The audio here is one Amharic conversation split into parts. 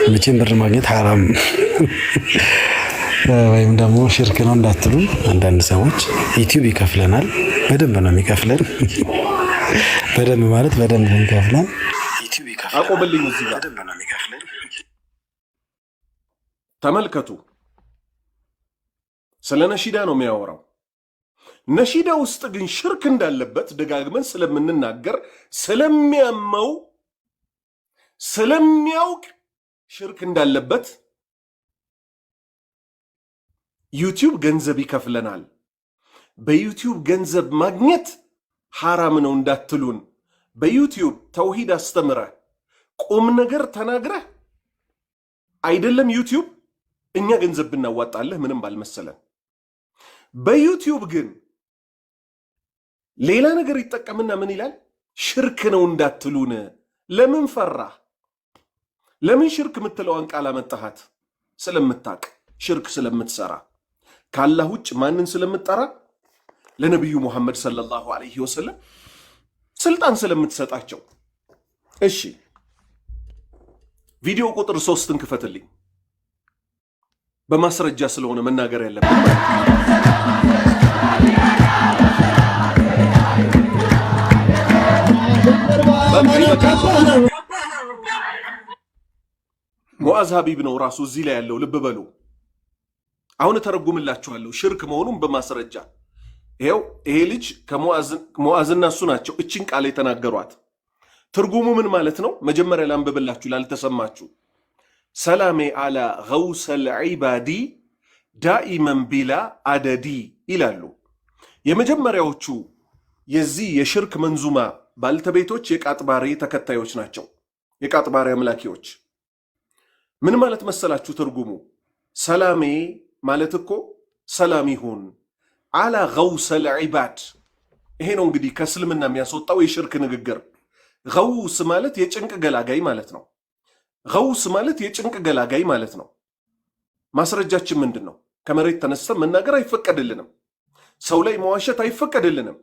መቼም ብር ማግኘት ሐራም ወይም ደግሞ ሽርክ ነው እንዳትሉ አንዳንድ ሰዎች ዩቲዩብ ይከፍለናል። በደንብ ነው የሚከፍለን። በደንብ ማለት በደንብ ነው የሚከፍለን። ዩቲዩብ ይከፍለናል። አቆምልኝ እዚህ ጋር በደንብ ነው የሚከፍለን። ተመልከቱ። ስለ ነሺዳ ነው የሚያወራው። ነሺዳ ውስጥ ግን ሽርክ እንዳለበት ደጋግመን ስለምንናገር ስለሚያውቅ ሽርክ እንዳለበት ዩቲዩብ ገንዘብ ይከፍለናል። በዩቲዩብ ገንዘብ ማግኘት ሐራም ነው እንዳትሉን። በዩቲዩብ ተውሂድ አስተምረህ ቁም ነገር ተናግረህ አይደለም ዩቲዩብ እኛ ገንዘብ ብናዋጣለህ ምንም ባልመሰለን። በዩቲዩብ ግን ሌላ ነገር ይጠቀምና ምን ይላል? ሽርክ ነው እንዳትሉን። ለምን ፈራህ? ለምን ሽርክ የምትለዋን ቃል አመጣሃት? ስለምታቅ ሽርክ ስለምትሰራ ካላህ ውጭ ማንን ስለምትጠራ? ለነቢዩ ሙሐመድ ሰለላሁ ዐለይሂ ወሰለም ስልጣን ስለምትሰጣቸው። እሺ ቪዲዮ ቁጥር 3ን ክፈትልኝ። በማስረጃ ስለሆነ መናገር ያለብን። ሙዓዝ ሀቢብ ነው ራሱ እዚህ ላይ ያለው። ልብ በሉ። አሁን ተረጉምላችኋለሁ ሽርክ መሆኑን በማስረጃ። ይሄው ይሄ ልጅ ከሙዓዝና እሱ ናቸው እችን ቃል የተናገሯት። ትርጉሙ ምን ማለት ነው? መጀመሪያ ላንብብላችሁ ላልተሰማችሁ። ሰላሜ አላ ገውሰል ዒባዲ ዳኢመን ቢላ አደዲ ይላሉ። የመጀመሪያዎቹ የዚህ የሽርክ መንዙማ ባልተቤቶች የቃጥባሬ ተከታዮች ናቸው። የቃጥባሬ አምላኪዎች ምን ማለት መሰላችሁ ትርጉሙ? ሰላሜ ማለት እኮ ሰላም ይሁን አላ ገውሰል ዒባድ። ይሄ ነው እንግዲህ ከእስልምና የሚያስወጣው የሽርክ ንግግር። ገውስ ማለት የጭንቅ ገላጋይ ማለት ነው። ገውስ ማለት የጭንቅ ገላጋይ ማለት ነው። ማስረጃችን ምንድን ነው? ከመሬት ተነስተን መናገር አይፈቀድልንም። ሰው ላይ መዋሸት አይፈቀድልንም።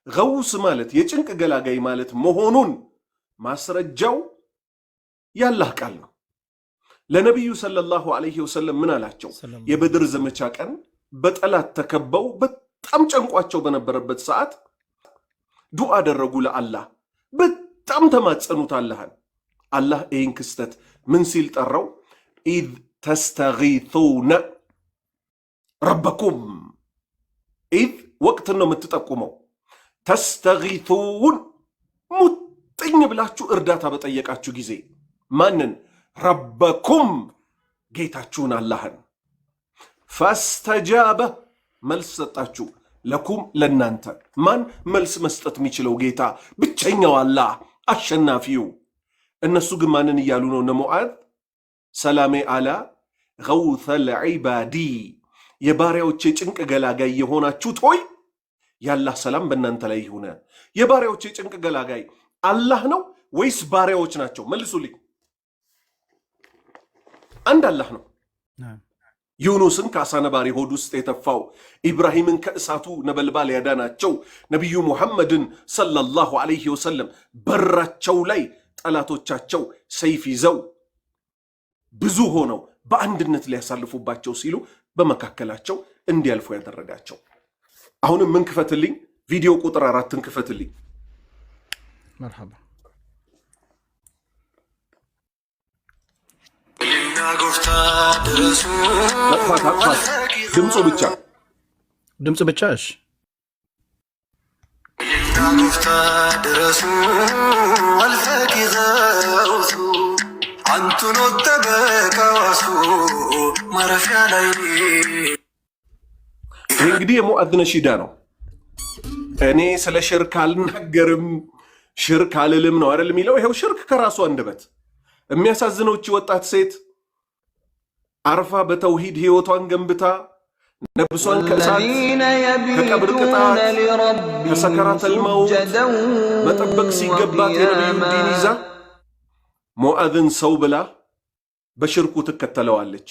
ገውስ ማለት የጭንቅ ገላጋይ ማለት መሆኑን ማስረጃው ያላህ ቃል ነው። ለነቢዩ ሰለላሁ ዐለይሂ ወሰለም ምን አላቸው? የበድር ዘመቻ ቀን በጠላት ተከበው በጣም ጨንቋቸው በነበረበት ሰዓት ዱዓ አደረጉ ለአላህ። በጣም ተማጸኑት አላህን። አላህ ይህን ክስተት ምን ሲል ጠራው? ኢዝ ተስተጊቱነ ረበኩም። ኢዝ ወቅትን ነው የምትጠቁመው። ተስተጊቱን ሙጥኝ ብላችሁ እርዳታ በጠየቃችሁ ጊዜ ማንን? ረበኩም ጌታችሁን አላህን። ፈስተጃበ መልስ ሰጣችሁ። ለኩም ለናንተ። ማን መልስ መስጠት የሚችለው? ጌታ ብቸኛው አላህ አሸናፊው። እነሱ ግን ማንን እያሉ ነው? እነ ሙዓዝ ሰላሜ አላ ገውሰል ዒባዲ የባሪያዎች የጭንቅ ገላጋይ የሆናችሁት ሆይ ያላህ ሰላም በእናንተ ላይ ይሁን። የባሪያዎች የጭንቅ ገላጋይ አላህ ነው ወይስ ባሪያዎች ናቸው? መልሱልኝ። አንድ አላህ ነው። ዩኑስን ከአሳ ነባሪ ሆድ ውስጥ የተፋው፣ ኢብራሂምን ከእሳቱ ነበልባል ያዳናቸው፣ ነቢዩ ሙሐመድን ሰለላሁ ዐለይሂ ወሰለም በራቸው ላይ ጠላቶቻቸው ሰይፍ ይዘው ብዙ ሆነው በአንድነት ሊያሳልፉባቸው ሲሉ በመካከላቸው እንዲያልፉ ያደረጋቸው። አሁንም ምን ክፈትልኝ? ቪዲዮ ቁጥር 4ን ክፈትልኝ። መርሐባ። ድምፁ ብቻ እሺ። ይህ እንግዲህ የሙዓዝ ነሺዳ ነው። እኔ ስለ ሽርክ አልናገርም ሽርክ አልልም ነው አይደል የሚለው። ይሄው ሽርክ ከራሱ አንደበት። የሚያሳዝነው እቺ ወጣት ሴት አርፋ በተውሂድ ህይወቷን ገንብታ ነብሷን ከእሳት ከቀብር ቅጣት ከሰከራተል መውት መጠበቅ ሲገባት የነቢዩ ዲን ይዛ ሙዓዝን ሰው ብላ በሽርኩ ትከተለዋለች።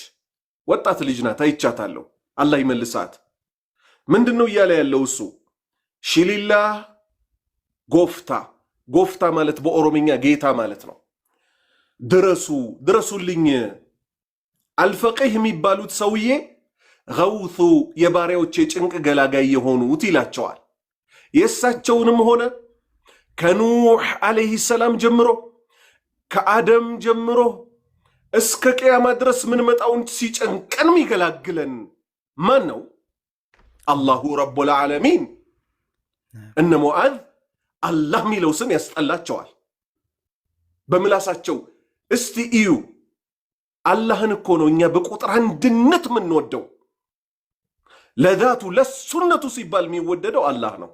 ወጣት ልጅ ናት፣ አይቻታለሁ። አላህ ይመልሳት። ምንድን ነው እያለ ያለው እሱ? ሺሊላህ ጎፍታ። ጎፍታ ማለት በኦሮምኛ ጌታ ማለት ነው። ድረሱ ድረሱልኝ አልፈቂህ የሚባሉት ሰውዬ ገውቱ የባሪያዎች የጭንቅ ገላጋይ የሆኑት ይላቸዋል። የእሳቸውንም ሆነ ከኑሕ ዓለይሂ ሰላም ጀምሮ ከአደም ጀምሮ እስከ ቅያማ ድረስ ምንመጣውን ሲጨንቀን የሚገላግለን ማን ነው? አላሁ ረቡል ዓለሚን። እነ ሙዓዝ አላህ የሚለው ስም ያስጠላቸዋል በምላሳቸው። እስቲ እዩ፣ አላህን እኮ ነው እኛ በቁጥር አንድነት የምንወደው። ለዛቱ ለሱነቱ ሲባል የሚወደደው አላህ ነው።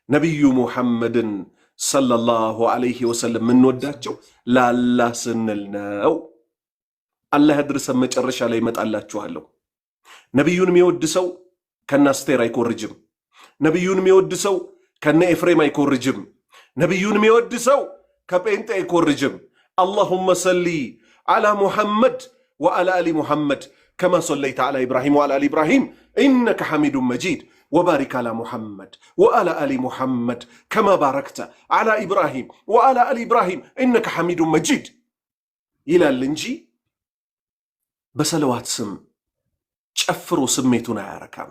ነቢዩ ሙሐመድን ሰለላሁ ዐለይሂ ወሰለም የምንወዳቸው ለአላህ ስንል ነው። አላህ ያድርሰን። መጨረሻ ላይ ይመጣላችኋለሁ። ነቢዩን የሚወድ ሰው ከነ አስቴር አይኮርጅም። ነቢዩን የሚወድ ሰው ከነ ኤፍሬም አይኮርጅም። ነቢዩን የሚወድ ሰው ከጴንጤ አይኮርጅም። አላሁመ ሰሊ ዓላ ሙሐመድ ወዓላ አሊ ሙሐመድ ከማ ሰለይተ ዓላ ኢብራሂም ወዓላ አሊ ኢብራሂም ኢነከ ሐሚዱን መጂድ ወባሪክ ዓላ ሙሐመድ ወዓላ አሊ ሙሐመድ ከማ ባረክተ ዓላ ኢብራሂም ወዓላ አሊ ኢብራሂም ኢነከ ሐሚዱን መጂድ ይላል እንጂ በሰለዋት ስም ጨፍሮ ስሜቱን አያረካም፣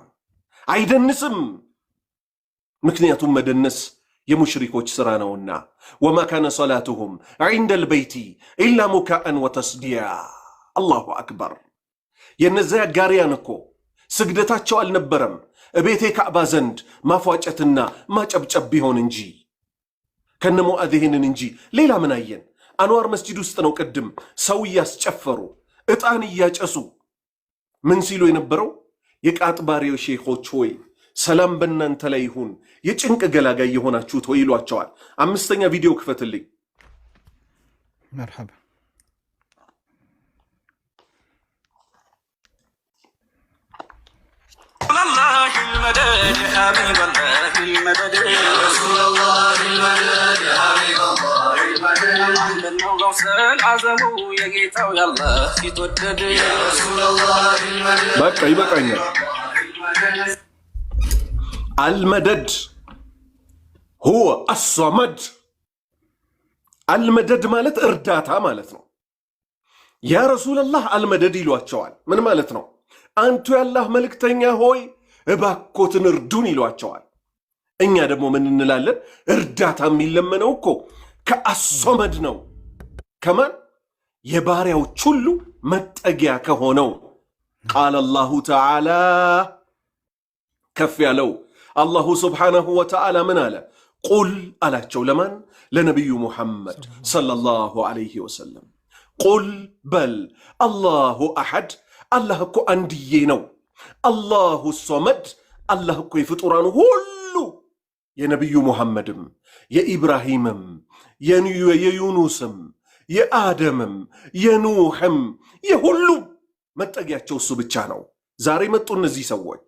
አይደንስም። ምክንያቱም መደነስ የሙሽሪኮች ሥራ ነውና። ወማ ካነ ሰላቱሁም ዒንደል በይቲ ኢላ ሙካአን ወተስዲያ። አላሁ አክበር። የነዚያ ጋሪያን እኮ ስግደታቸው አልነበረም እቤቴ ካዕባ ዘንድ ማፏጨትና ማጨብጨብ ቢሆን እንጂ ከነ ሙዓዝ ይህንን እንጂ ሌላ ምን አየን? አንዋር መስጂድ ውስጥ ነው ቅድም ሰው እያስጨፈሩ ዕጣን እያጨሱ ምን ሲሉ የነበረው? የቃጥባሪው ሼኾች ሆይ ሰላም በእናንተ ላይ ይሁን፣ የጭንቅ ገላጋይ የሆናችሁት ሆይ ይሏቸዋል። 5ኛ ቪዲዮ ክፈትልኝ። መርሐባ الله المدد يا حبيب الله المدد يا رسول الله المدد يا حبيب الله المدد من غوصل عزمه يا جيتو يلا يتودد يا رسول الله المدد بقى المدد هو الصمد። المدد ማለት እርዳታ ማለት ነው። ያ ረሱላህ አልመደድ ይሏቸዋል። ምን ማለት ነው? አንቱ ያላህ መልእክተኛ ሆይ እባኮትን እርዱን ይሏቸዋል። እኛ ደግሞ ምን እንላለን? እርዳታ የሚለመነው እኮ ከአሶመድ ነው። ከማን? የባሪያዎች ሁሉ መጠጊያ ከሆነው ቃለ አላሁ ተዓላ ከፍ ያለው አላሁ ስብሓነሁ ወተዓላ ምን አለ? ቁል አላቸው። ለማን? ለነቢዩ ሙሐመድ ሰለላሁ ዐለይሂ ወሰለም። ቁል በል አላሁ አሐድ አላህ እኮ አንድዬ ነው። አላሁ ሶመድ አላህ እኮ የፍጡራኑ ሁሉ የነቢዩ ሙሐመድም የኢብራሂምም የዩኑስም የአደምም የኑሕም የሁሉም መጠጊያቸው እሱ ብቻ ነው። ዛሬ መጡ እነዚህ ሰዎች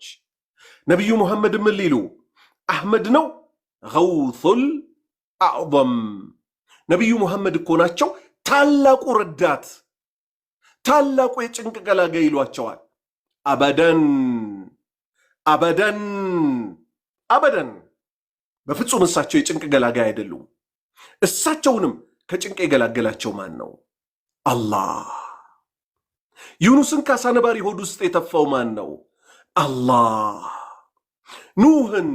ነቢዩ ሙሐመድ ምን ሊሉ? አሕመድ ነው ገውሱል አዕዘም። ነቢዩ ሙሐመድ እኮ ናቸው ታላቁ ረዳት፣ ታላቁ የጭንቅ ገላጋይ ይሏቸዋል። አበደን አበደን አበደን፣ በፍጹም እሳቸው የጭንቅ ገላጋይ አይደሉም። እሳቸውንም ከጭንቅ የገላገላቸው ማን ነው? አላህ። ዩኑስን ከአሳ ነባሪ ሆድ ውስጥ የተፋው ማን ነው? አላህ። ኑህን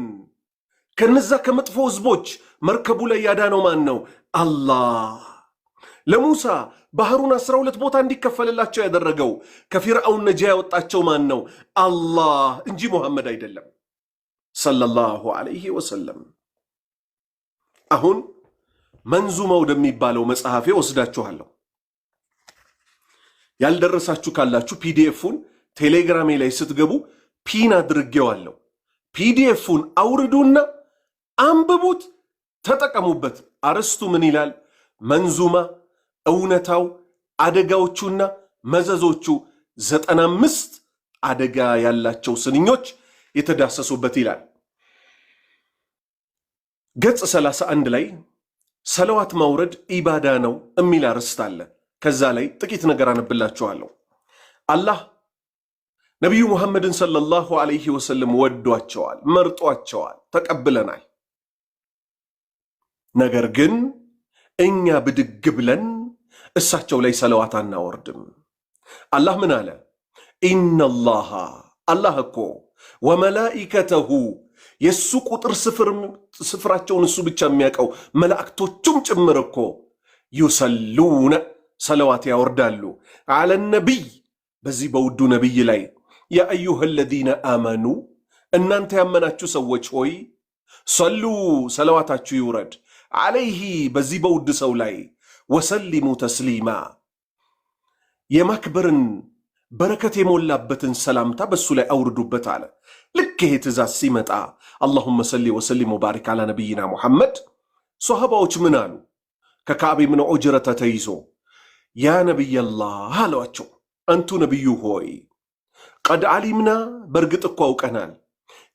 ከነዛ ከመጥፎ ህዝቦች መርከቡ ላይ ያዳነው ማን ነው? አላህ። ለሙሳ ባህሩን 12 ቦታ እንዲከፈልላቸው ያደረገው ከፊርዓውን ነጃ ያወጣቸው ማን ነው? አላህ እንጂ ሙሐመድ አይደለም ሰለላሁ ዐለይሂ ወሰለም። አሁን መንዙማ ወደሚባለው መጽሐፌ ወስዳችኋለሁ። ያልደረሳችሁ ካላችሁ ፒዲኤፉን ቴሌግራሜ ላይ ስትገቡ ፒን አድርጌዋለሁ። ፒዲኤፉን አውርዱና አንብቡት፣ ተጠቀሙበት። አርስቱ ምን ይላል? መንዙማ እውነታው አደጋዎቹና መዘዞቹ 95 አደጋ ያላቸው ስንኞች የተዳሰሱበት ይላል። ገጽ 31 ላይ ሰለዋት ማውረድ ኢባዳ ነው የሚል አርስት አለ። ከዛ ላይ ጥቂት ነገር አነብላችኋለሁ። አላህ ነቢዩ ሙሐመድን ሰለላሁ ዐለይሂ ወሰለም ወዷቸዋል፣ መርጧቸዋል፣ ተቀብለናል። ነገር ግን እኛ ብድግ ብለን እሳቸው ላይ ሰለዋት አናወርድም። አላህ ምን አለ? ኢነላሃ አላህ እኮ ወመላኢከተሁ የሱ ቁጥር ስፍራቸውን እሱ ብቻ የሚያውቀው መላእክቶቹም ጭምር እኮ ዩሰሉነ ሰለዋት ያወርዳሉ አለ ነቢይ በዚህ በውዱ ነቢይ ላይ ያ አዩሃ ለዚነ አመኑ እናንተ ያመናችሁ ሰዎች ሆይ ሰሉ ሰለዋታችሁ ይውረድ አለይሂ በዚህ በውድ ሰው ላይ ወሰሊሙ ተስሊማ የማክበርን በረከት የሞላበትን ሰላምታ በሱ ላይ አውርዱበት አለ። ልክ ይሄ ትእዛዝ ሲመጣ አላሁመ ሰሊ ወሰሊም ወባሪክ አላ ነቢይና ሙሐመድ ሶሃባዎች ምን አሉ? ከካዕብ ብን ዑጅረተ ተይዞ ያ ነቢየላህ አሏቸው፣ አንቱ ነቢዩ ሆይ ቀድ ዓሊምና በእርግጥ እኮ አውቀናል፣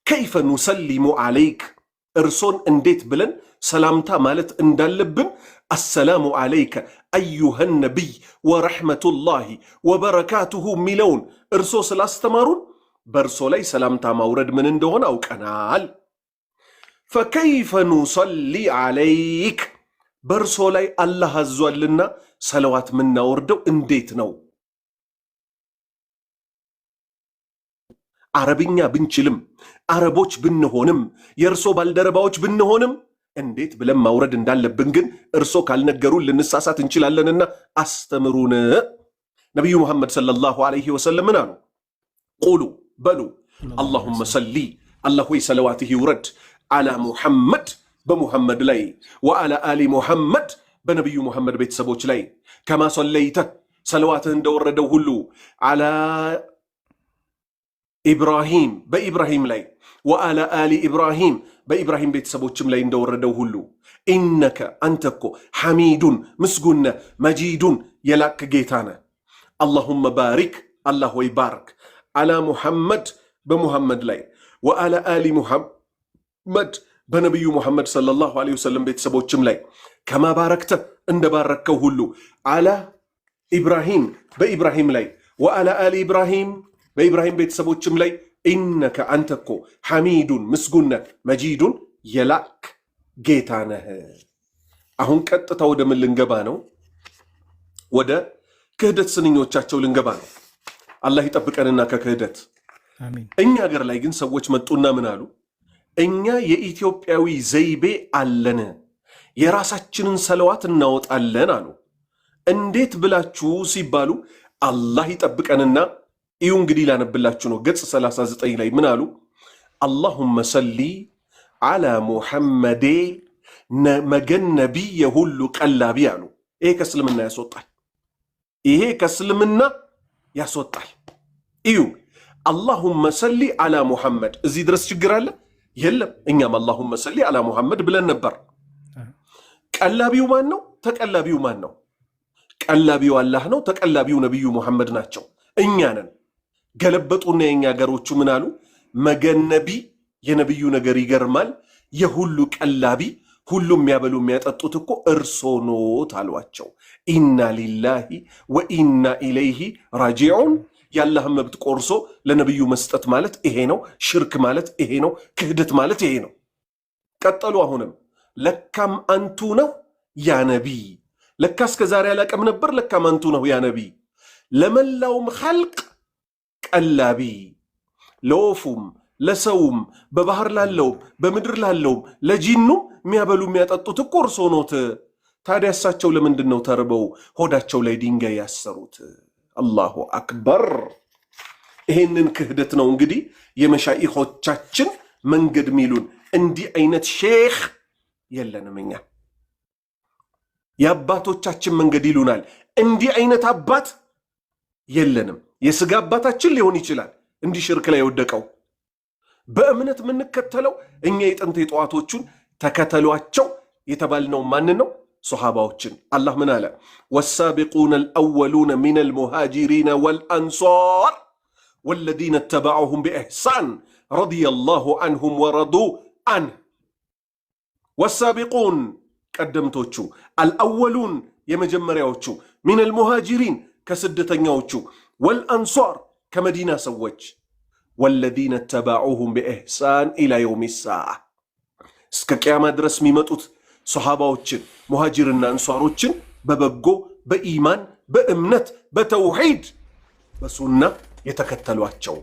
ከይፈ ኑሰሊሙ ዓለይክ እርሶን እንዴት ብለን ሰላምታ ማለት እንዳለብን አሰላሙ ዓለይከ አዩሃ ነቢይ ወረሕመቱላሂ ወበረካቱሁ ሚለውን እርሶ ስላስተማሩን በእርሶ ላይ ሰላምታ ማውረድ ምን እንደሆነ አውቀናል። ፈከይፈ ኑሰሊ ዓለይክ በእርሶ ላይ አላህ አዟልና ሰለዋት ምናወርደው እንዴት ነው? አረብኛ ብንችልም አረቦች ብንሆንም የእርሶ ባልደረባዎች ብንሆንም እንዴት ብለን ማውረድ እንዳለብን ግን እርሶ ካልነገሩን ልንሳሳት እንችላለንና አስተምሩን። ነቢዩ ሙሐመድ ሰለላሁ ዐለይሂ ወሰለም ምን አሉ? ቁሉ በሉ አላሁመ ሰሊ አላህ ሆይ ሰለዋትህ ይውረድ አላ ሙሐመድ በሙሐመድ ላይ ወአላ አሊ ሙሐመድ በነቢዩ ሙሐመድ ቤተሰቦች ላይ ከማ ሰለይተ ሰለዋትህ እንደወረደው ሁሉ አላ ኢብራሂም በኢብራሂም ላይ ወአላ አሊ ኢብራሂም በኢብራሂም ቤተሰቦችም ላይ እንደወረደው ሁሉ ኢነከ አንተኮ ሐሚዱን ምስጉነ መጂዱን የላክ ጌታነ አላሁመ ባሪክ አላህ ወይ ባርክ አላ ሙሐመድ በሙሐመድ ላይ ወአላ አሊ ሙሐመድ በነቢዩ ሙሐመድ ሰለላሁ ዐለይሂ ወሰለም ቤተሰቦችም ላይ ከማ ባረክተ እንደባረከው ሁሉ አላ ኢብራሂም በኢብራሂም ላይ ወአላ አሊ ኢብራሂም በኢብራሂም ቤተሰቦችም ላይ ኢነከ አንተኮ ሐሚዱን ምስጉነ መጂዱን የላክ ጌታ ነህ። አሁን ቀጥታ ወደ ምን ልንገባ ነው? ወደ ክህደት ስንኞቻቸው ልንገባ ነው። አላህ ይጠብቀንና ከክህደት። እኛ ሀገር ላይ ግን ሰዎች መጡና ምን አሉ? እኛ የኢትዮጵያዊ ዘይቤ አለን፣ የራሳችንን ሰለዋት እናወጣለን አሉ። እንዴት ብላችሁ ሲባሉ አላህ ይጠብቀንና እዩ እንግዲህ ላነብላችሁ ነው። ገጽ 39 ላይ ምን አሉ? አላሁመ ሰሊ አላ ሙሐመዴ መገን ነቢየ ሁሉ ቀላቢ አሉ። ይሄ ከእስልምና ያስወጣል። ይሄ ከእስልምና ያስወጣል። እዩ አላሁመ ሰሊ አላ ሙሐመድ። እዚህ ድረስ ችግር አለ? የለም። እኛም አላሁመ ሰሊ አላ ሙሐመድ ብለን ነበር። ቀላቢው ማን ነው? ተቀላቢው ማን ነው? ቀላቢው አላህ ነው። ተቀላቢው ነቢዩ ሙሐመድ ናቸው። እኛ ነን። ገለበጡና የኛ ገሮቹ ምን አሉ? መገነቢ የነቢዩ ነገር ይገርማል፣ የሁሉ ቀላቢ ሁሉ የሚያበሉ የሚያጠጡት እኮ እርሶ ኖት አሏቸው። ኢና ሊላሂ ወኢና ኢለይሂ ራጂዑን። የአላህን መብት ቆርሶ ለነቢዩ መስጠት ማለት ይሄ ነው። ሽርክ ማለት ይሄ ነው። ክህደት ማለት ይሄ ነው። ቀጠሉ። አሁንም ለካም አንቱ ነው ያ ነቢይ። ለካ እስከ ዛሬ አላቀም ነበር። ለካም አንቱ ነው ያ ነቢይ። ለመላውም ኸልቅ ቀላቢ፣ ለወፉም ለሰውም በባህር ላለውም በምድር ላለውም ለጂኑም የሚያበሉ የሚያጠጡት እኮ እርሶ ኖት። ታዲያ እሳቸው ለምንድን ነው ተርበው ሆዳቸው ላይ ድንጋይ ያሰሩት? አላሁ አክበር። ይሄንን ክህደት ነው እንግዲህ የመሻኢኾቻችን መንገድ ሚሉን። እንዲህ አይነት ሼክ የለንም እኛ። የአባቶቻችን መንገድ ይሉናል። እንዲህ አይነት አባት የለንም። የስጋ አባታችን ሊሆን ይችላል እንዲህ ሽርክ ላይ የወደቀው። በእምነት የምንከተለው እኛ የጥንት የጠዋቶቹን ተከተሏቸው የተባልነው ማንን ነው? ሶሃባዎችን። አላህ ምን አለ? ወሳቢቁነ አልአወሉነ ሚነል ሙሃጂሪነ ወልአንሷር ወለዚነ ተበዑሁም ቢኢሕሳን ረዲየላሁ አንሁም ወረዱ አንህ። ወሳቢቁን ቀደምቶቹ፣ አልአወሉን የመጀመሪያዎቹ፣ ሚነል ሙሃጂሪን ከስደተኛዎቹ፣ ወልአንሷር ከመዲና ሰዎች፣ ወለዚነ ተበዑሁም ቢኢሕሳን ኢላ የውም ሰዓ እስከ ቅያማ ድረስ የሚመጡት ሶሃባዎችን ሙሃጅርና አንሷሮችን በበጎ በኢማን በእምነት በተውሂድ በሱና የተከተሏቸው